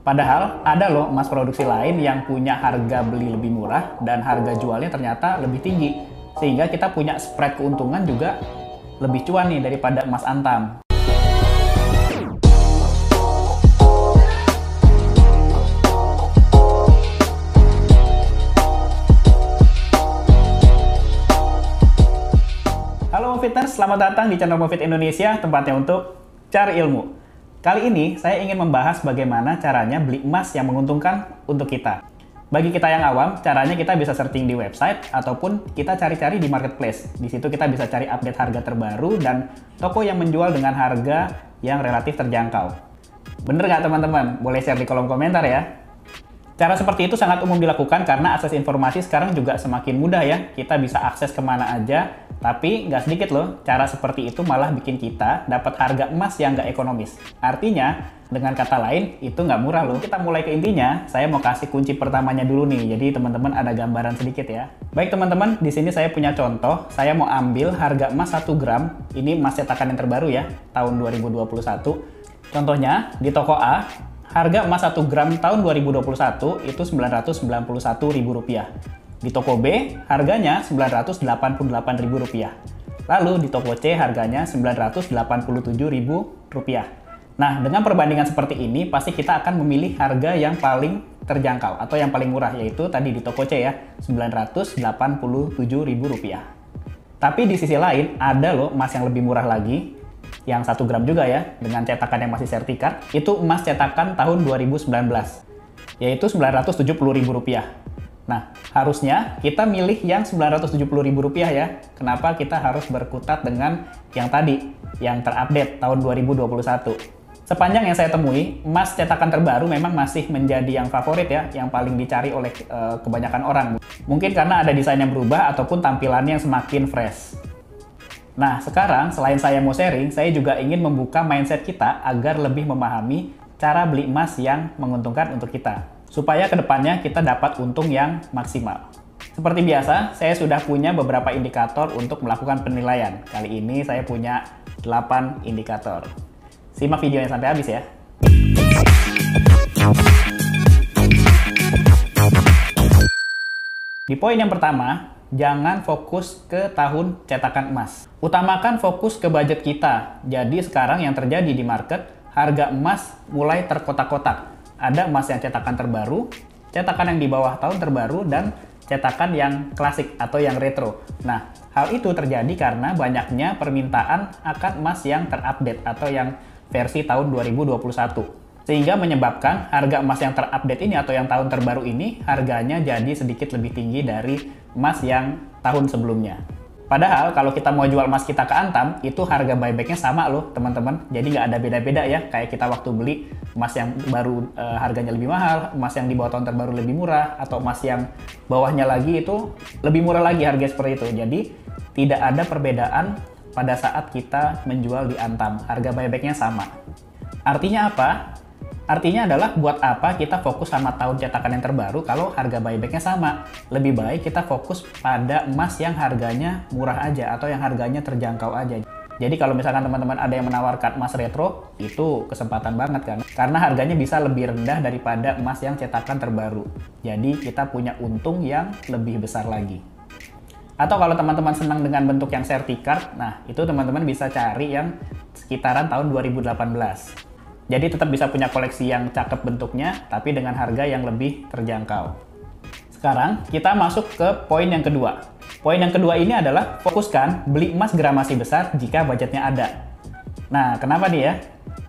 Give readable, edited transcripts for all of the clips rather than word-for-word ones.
Padahal ada loh emas produksi lain yang punya harga beli lebih murah dan harga jualnya ternyata lebih tinggi. Sehingga kita punya spread keuntungan juga lebih cuan nih daripada emas antam. Halo Moviters, selamat datang di channel Movit Indonesia, tempatnya untuk cari ilmu. Kali ini saya ingin membahas bagaimana caranya beli emas yang menguntungkan untuk kita. Bagi kita yang awam, caranya kita bisa searching di website ataupun kita cari-cari di marketplace. Di situ kita bisa cari update harga terbaru dan toko yang menjual dengan harga yang relatif terjangkau. Bener nggak teman-teman? Boleh share di kolom komentar ya. Cara seperti itu sangat umum dilakukan karena akses informasi sekarang juga semakin mudah ya. Kita bisa akses kemana aja, tapi nggak sedikit loh, cara seperti itu malah bikin kita dapat harga emas yang nggak ekonomis. Artinya, dengan kata lain, itu nggak murah loh. Kita mulai ke intinya, saya mau kasih kunci pertamanya dulu nih, jadi teman-teman ada gambaran sedikit ya. Baik teman-teman, di sini saya punya contoh, saya mau ambil harga emas 1 gram, ini emas cetakan yang terbaru ya, tahun 2021. Contohnya, di toko A, harga emas 1 gram tahun 2021 itu Rp991.000. Di toko B, harganya Rp988.000. Lalu di toko C, harganya Rp987.000. Nah, dengan perbandingan seperti ini, pasti kita akan memilih harga yang paling terjangkau atau yang paling murah, yaitu tadi di toko C ya, Rp987.000. Tapi di sisi lain, ada loh emas yang lebih murah lagi, yang 1 gram juga ya, dengan cetakan yang masih sertifikat, itu emas cetakan tahun 2019, yaitu Rp970.000. Nah, harusnya kita milih yang Rp970.000 ya. Kenapa kita harus berkutat dengan yang tadi, yang terupdate tahun 2021? Sepanjang yang saya temui, emas cetakan terbaru memang masih menjadi yang favorit ya, yang paling dicari oleh kebanyakan orang. Mungkin karena ada desain yang berubah ataupun tampilannya yang semakin fresh. Nah, sekarang selain saya mau sharing, saya juga ingin membuka mindset kita agar lebih memahami cara beli emas yang menguntungkan untuk kita. Supaya kedepannya kita dapat untung yang maksimal. Seperti biasa, saya sudah punya beberapa indikator untuk melakukan penilaian. Kali ini saya punya 8 indikator. Simak videonya sampai habis ya. Di poin yang pertama, jangan fokus ke tahun cetakan emas. Utamakan fokus ke budget kita. Jadi sekarang yang terjadi di market, harga emas mulai terkotak-kotak. Ada emas yang cetakan terbaru, cetakan yang di bawah tahun terbaru, dan cetakan yang klasik atau yang retro. Nah, hal itu terjadi karena banyaknya permintaan akan emas yang terupdate atau yang versi tahun 2021. Sehingga menyebabkan harga emas yang terupdate ini atau yang tahun terbaru ini harganya jadi sedikit lebih tinggi dari emas yang tahun sebelumnya. Padahal kalau kita mau jual emas kita ke Antam, itu harga buybacknya sama loh teman-teman. Jadi nggak ada beda-beda ya, kayak kita waktu beli emas yang baru harganya lebih mahal, emas yang di bawah tahun terbaru lebih murah, atau emas yang bawahnya lagi itu lebih murah lagi harga seperti itu. Jadi tidak ada perbedaan pada saat kita menjual di Antam, harga buybacknya sama. Artinya apa? Artinya adalah buat apa kita fokus sama tahun cetakan yang terbaru kalau harga buybacknya sama. Lebih baik kita fokus pada emas yang harganya murah aja atau yang harganya terjangkau aja. Jadi kalau misalkan teman-teman ada yang menawarkan emas retro, itu kesempatan banget kan. Karena harganya bisa lebih rendah daripada emas yang cetakan terbaru. Jadi kita punya untung yang lebih besar lagi. Atau kalau teman-teman senang dengan bentuk yang sertifikat, nah itu teman-teman bisa cari yang sekitaran tahun 2018. Jadi tetap bisa punya koleksi yang cakep bentuknya, tapi dengan harga yang lebih terjangkau. Sekarang kita masuk ke poin yang kedua. Poin yang kedua ini adalah fokuskan beli emas gramasi besar jika budgetnya ada. Nah, kenapa nih ya?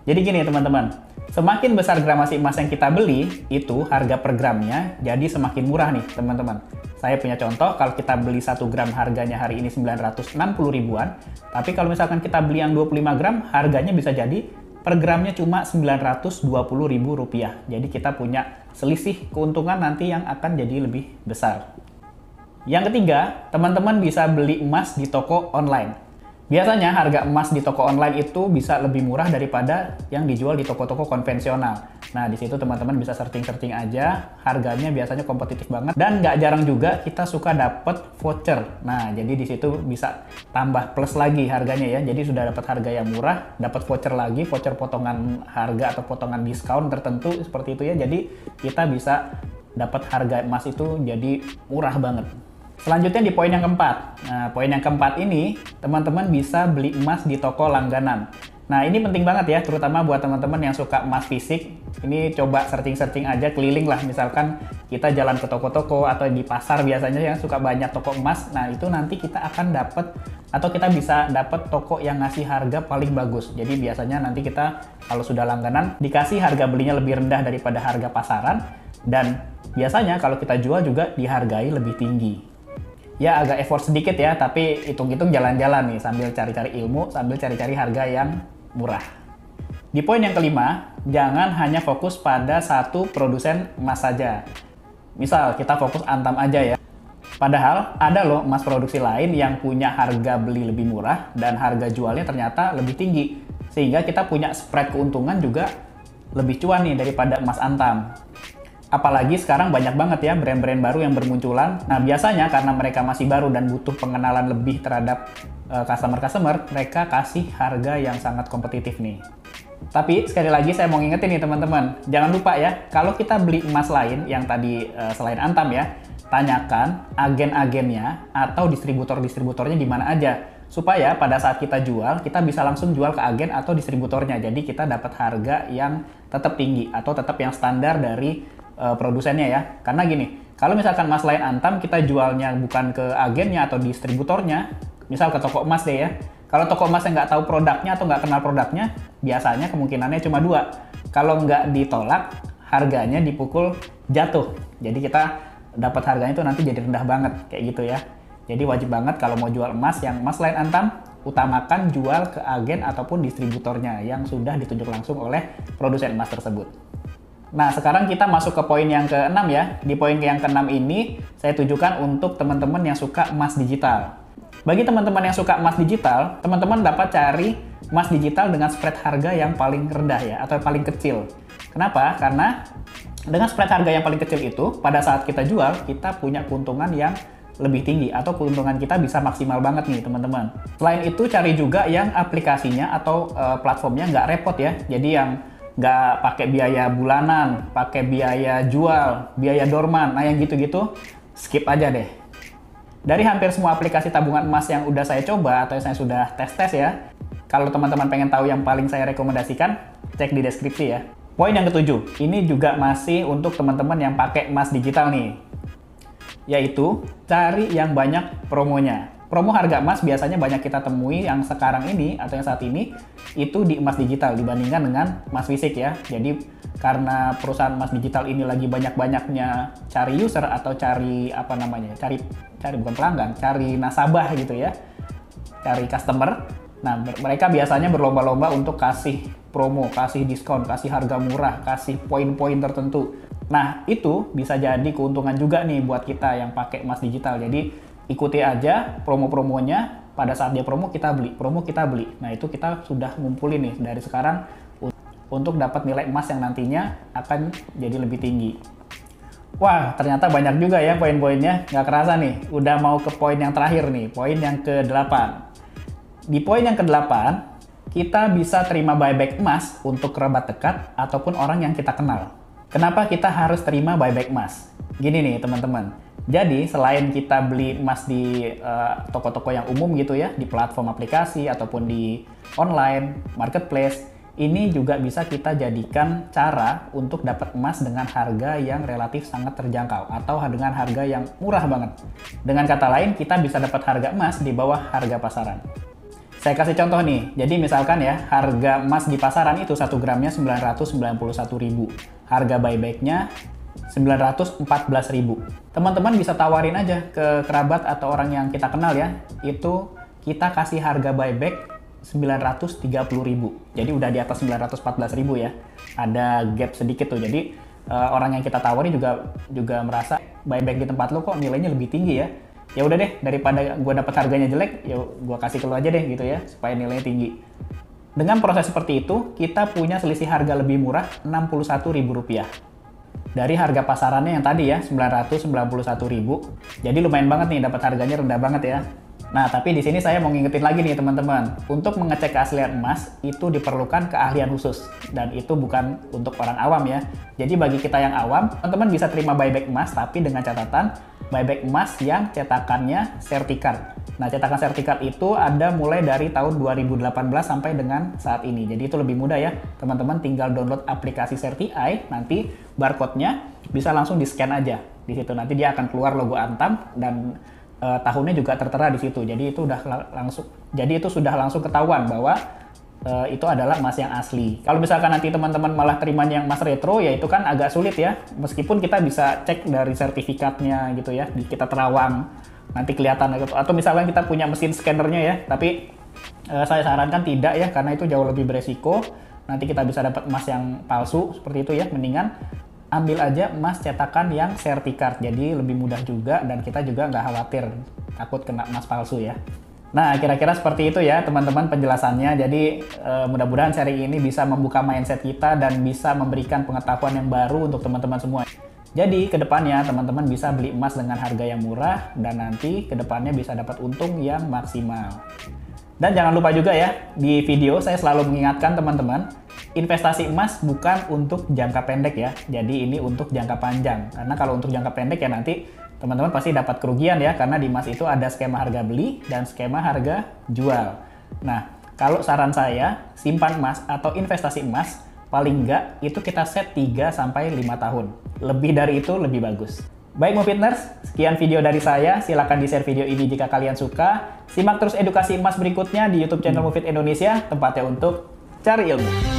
Jadi gini teman-teman, semakin besar gramasi emas yang kita beli, itu harga per gramnya jadi semakin murah nih teman-teman. Saya punya contoh, kalau kita beli 1 gram harganya hari ini 960 ribuan, tapi kalau misalkan kita beli yang 25 gram, harganya bisa jadi per gramnya cuma Rp920.000. Jadi kita punya selisih keuntungan nanti yang akan jadi lebih besar. Yang ketiga, teman-teman bisa beli emas di toko online. Biasanya harga emas di toko online itu bisa lebih murah daripada yang dijual di toko-toko konvensional. Nah, di situ teman-teman bisa searching-searching aja, harganya biasanya kompetitif banget, dan nggak jarang juga kita suka dapat voucher. Nah, jadi di situ bisa tambah plus lagi harganya ya, jadi sudah dapat harga yang murah, dapat voucher lagi, voucher potongan harga atau potongan diskon tertentu seperti itu ya, jadi kita bisa dapat harga emas itu jadi murah banget. Selanjutnya di poin yang keempat. Nah, poin yang keempat ini, teman-teman bisa beli emas di toko langganan. Nah, ini penting banget ya, terutama buat teman-teman yang suka emas fisik. Ini coba searching-searching aja, keliling lah. Misalkan kita jalan ke toko-toko atau di pasar biasanya yang suka banyak toko emas. Nah, itu nanti kita akan dapat atau kita bisa dapat toko yang ngasih harga paling bagus. Jadi biasanya nanti kita kalau sudah langganan dikasih harga belinya lebih rendah daripada harga pasaran, dan biasanya kalau kita jual juga dihargai lebih tinggi. Ya agak effort sedikit ya, tapi hitung-hitung jalan-jalan nih sambil cari-cari ilmu, sambil cari-cari harga yang murah. Di poin yang kelima, jangan hanya fokus pada satu produsen emas saja. Misal kita fokus Antam aja ya. Padahal ada loh emas produksi lain yang punya harga beli lebih murah dan harga jualnya ternyata lebih tinggi. Sehingga kita punya spread keuntungan juga lebih cuan nih daripada emas Antam. Apalagi sekarang banyak banget ya brand-brand baru yang bermunculan. Nah, biasanya karena mereka masih baru dan butuh pengenalan lebih terhadap customer-customer, mereka kasih harga yang sangat kompetitif nih. Tapi sekali lagi saya mau ngingetin nih teman-teman, jangan lupa ya, kalau kita beli emas lain yang tadi selain Antam ya, tanyakan agen-agennya atau distributor-distributornya di mana aja. Supaya pada saat kita jual, kita bisa langsung jual ke agen atau distributornya. Jadi kita dapat harga yang tetap tinggi atau tetap yang standar dari produsennya ya. Karena gini, kalau misalkan emas lain Antam kita jualnya bukan ke agennya atau distributornya, misal ke toko emas deh ya. Kalau toko emas yang nggak tahu produknya atau nggak kenal produknya, biasanya kemungkinannya cuma dua. Kalau nggak ditolak, harganya dipukul jatuh. Jadi kita dapat harganya itu nanti jadi rendah banget, kayak gitu ya. Jadi wajib banget kalau mau jual emas yang emas lain Antam, utamakan jual ke agen ataupun distributornya yang sudah ditunjuk langsung oleh produsen emas tersebut. Nah, sekarang kita masuk ke poin yang ke-6 ya. Di poin yang ke-6 ini, saya tujukan untuk teman-teman yang suka emas digital. Bagi teman-teman yang suka emas digital, teman-teman dapat cari emas digital dengan spread harga yang paling rendah ya, atau paling kecil. Kenapa? Karena dengan spread harga yang paling kecil itu, pada saat kita jual, kita punya keuntungan yang lebih tinggi, atau keuntungan kita bisa maksimal banget nih teman-teman. Selain itu, cari juga yang aplikasinya atau platformnya nggak repot ya. Jadi yang nggak pakai biaya bulanan, pakai biaya jual, biaya dorman, nah yang gitu-gitu skip aja deh. Dari hampir semua aplikasi tabungan emas yang udah saya coba atau yang saya sudah tes-tes ya, kalau teman-teman pengen tahu yang paling saya rekomendasikan, cek di deskripsi ya. Poin yang ketujuh, ini juga masih untuk teman-teman yang pakai emas digital nih, yaitu cari yang banyak promonya. Promo harga emas biasanya banyak kita temui yang sekarang ini atau yang saat ini itu di emas digital dibandingkan dengan emas fisik ya. Jadi karena perusahaan emas digital ini lagi banyak-banyaknya cari user atau cari apa namanya? Cari bukan pelanggan, cari nasabah gitu ya. Cari customer. Nah, mereka biasanya berlomba-lomba untuk kasih promo, kasih diskon, kasih harga murah, kasih poin-poin tertentu. Nah, itu bisa jadi keuntungan juga nih buat kita yang pakai emas digital. Jadi ikuti aja promo-promonya, pada saat dia promo kita beli. Nah, itu kita sudah ngumpulin nih dari sekarang untuk dapat nilai emas yang nantinya akan jadi lebih tinggi. Wah, ternyata banyak juga ya poin-poinnya, nggak kerasa nih. Udah mau ke poin yang terakhir nih, poin yang ke-8. Di poin yang ke-8, kita bisa terima buyback emas untuk kerabat dekat ataupun orang yang kita kenal. Kenapa kita harus terima buyback emas? Gini nih teman-teman. Jadi selain kita beli emas di toko-toko yang umum gitu ya, di platform aplikasi ataupun di online, marketplace, ini juga bisa kita jadikan cara untuk dapat emas dengan harga yang relatif sangat terjangkau atau dengan harga yang murah banget. Dengan kata lain, kita bisa dapat harga emas di bawah harga pasaran. Saya kasih contoh nih, jadi misalkan ya, harga emas di pasaran itu 1 gramnya 991.000, harga buybacknya 914.000. Teman-teman bisa tawarin aja ke kerabat atau orang yang kita kenal ya, itu kita kasih harga buyback 930.000. Jadi udah di atas 914.000 ya. Ada gap sedikit tuh. Jadi orang yang kita tawari juga merasa buyback di tempat lo kok nilainya lebih tinggi ya. Ya udah deh, daripada gue dapat harganya jelek, ya gue kasih ke lo aja deh gitu ya, supaya nilainya tinggi. Dengan proses seperti itu, kita punya selisih harga lebih murah Rp61.000. Dari harga pasarannya yang tadi ya, Rp991.000. Jadi lumayan banget nih, dapat harganya rendah banget ya. Nah, tapi di sini saya mau ngingetin lagi nih teman-teman. Untuk mengecek keaslian emas, itu diperlukan keahlian khusus. Dan itu bukan untuk orang awam ya. Jadi bagi kita yang awam, teman-teman bisa terima buyback emas, tapi dengan catatan buyback emas yang cetakannya sertifikat. Nah, cetakan sertifikat itu ada mulai dari tahun 2018 sampai dengan saat ini. Jadi itu lebih mudah ya. Teman-teman tinggal download aplikasi Certi-Eye, nanti barcode-nya bisa langsung di-scan aja. Di situ nanti dia akan keluar logo Antam dan tahunnya juga tertera di situ. Jadi itu sudah langsung ketahuan bahwa itu adalah emas yang asli. Kalau misalkan nanti teman-teman malah terimanya yang emas retro, ya itu kan agak sulit ya. Meskipun kita bisa cek dari sertifikatnya gitu ya, kita terawang nanti kelihatan gitu. Atau misalkan kita punya mesin scannernya ya, tapi saya sarankan tidak ya, karena itu jauh lebih beresiko. Nanti kita bisa dapat emas yang palsu seperti itu ya. Mendingan ambil aja emas cetakan yang sertifikat, jadi lebih mudah juga dan kita juga nggak khawatir takut kena emas palsu ya. Nah, kira-kira seperti itu ya teman-teman penjelasannya. Jadi mudah-mudahan seri ini bisa membuka mindset kita dan bisa memberikan pengetahuan yang baru untuk teman-teman semua. Jadi kedepannya teman-teman bisa beli emas dengan harga yang murah dan nanti kedepannya bisa dapat untung yang maksimal. Dan jangan lupa juga ya, di video saya selalu mengingatkan teman-teman, investasi emas bukan untuk jangka pendek ya. Jadi ini untuk jangka panjang. Karena kalau untuk jangka pendek ya nanti teman-teman pasti dapat kerugian ya, karena di emas itu ada skema harga beli dan skema harga jual. Nah, kalau saran saya, simpan emas atau investasi emas, paling enggak itu kita set 3-5 tahun. Lebih dari itu lebih bagus. Baik Mufitners, sekian video dari saya. Silahkan di-share video ini jika kalian suka. Simak terus edukasi emas berikutnya di YouTube channel Mufit Indonesia, tempatnya untuk cari ilmu.